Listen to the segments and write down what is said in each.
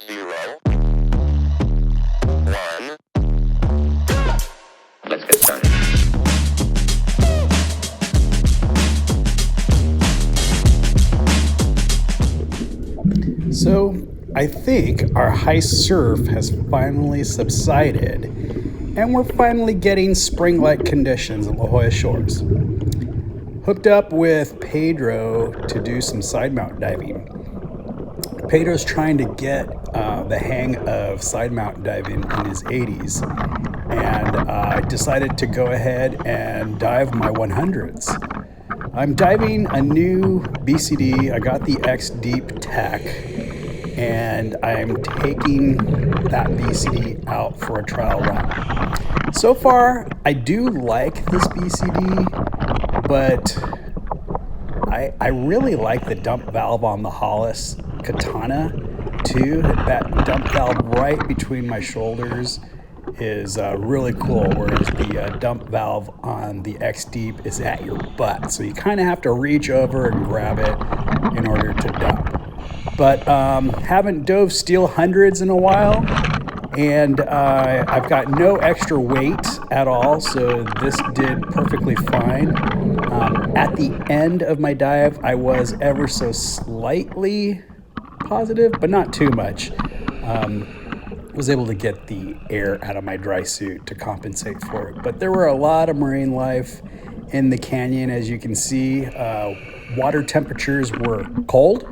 0, 1. Let's get started. So I think our high surf has finally subsided, and we're finally getting spring-like conditions at La Jolla Shores. Hooked up with Pedro to do some Sidemount diving. Pedro's trying to get the hang of Sidemount diving in his 80s, and I decided to go ahead and dive my 100s. I'm diving a new BCD. I got the XDEEP tech, and I'm taking that BCD out for a trial run. So far, I do like this BCD, but I really like the dump valve on the Hollis Katana too. That dump valve right between my shoulders is really cool, whereas the dump valve on the XDEEP is at your butt. So you kind of have to reach over and grab it in order to dump. But haven't dove steel hundreds in a while, and I've got no extra weight at all, so this did perfectly fine. At the end of my dive, I was ever so slightly positive, but not too much. Was able to get the air out of my dry suit to compensate for it. But there were a lot of marine life in the canyon, as you can see. Water temperatures were cold,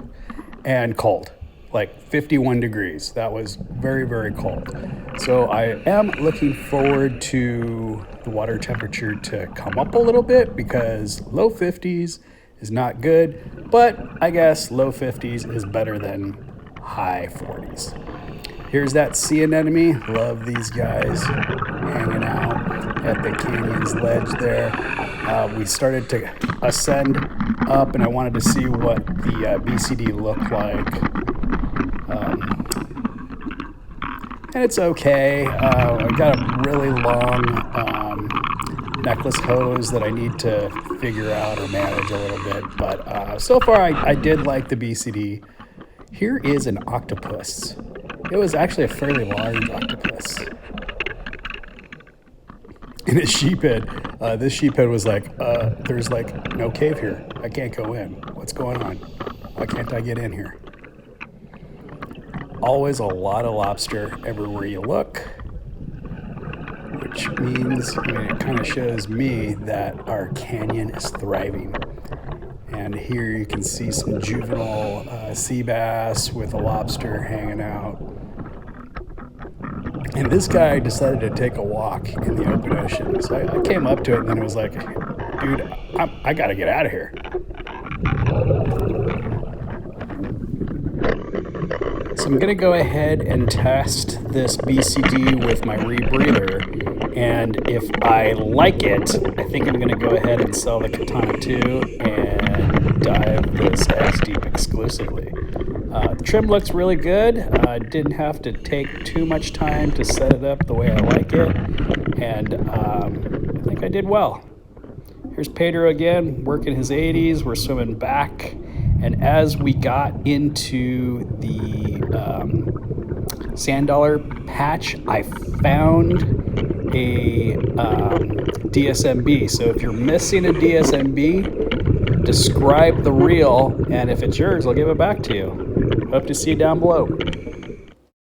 like 51 degrees. That was very, very cold. So I am looking forward to the water temperature to come up a little bit, because low 50s is not good, but I guess low 50s is better than high 40s. Here's that sea anemone. Love these guys hanging out at the canyon's ledge there. We started to ascend up, and I wanted to see what the BCD looked like. And it's okay. I've got a really long necklace hose that I need to figure out or manage a little bit. But so far, I did like the BCD. Here is an octopus. It was actually a fairly large octopus. In a sheephead. This sheephead was like, there's like no cave here. I can't go in. What's going on? Why can't I get in here? Always a lot of lobster everywhere you look, which means, it kind of shows me that our canyon is thriving. And here you can see some juvenile sea bass with a lobster hanging out. And this guy decided to take a walk in the open ocean. So I came up to it, and then it was like, dude, I gotta get out of here. So I'm gonna go ahead and test this BCD with my rebreather. And if I like it, I think I'm gonna go ahead and sell the Katana 2 and dive this XDEEP exclusively. The trim looks really good. I didn't have to take too much time to set it up the way I like it, and I think I did well. Here's Pedro again, working his 80s. We're swimming back, and as we got into the sand dollar patch, I found a DSMB. So if you're missing a DSMB, describe the reel, and if it's yours, I'll give it back to you. Hope to see you down below.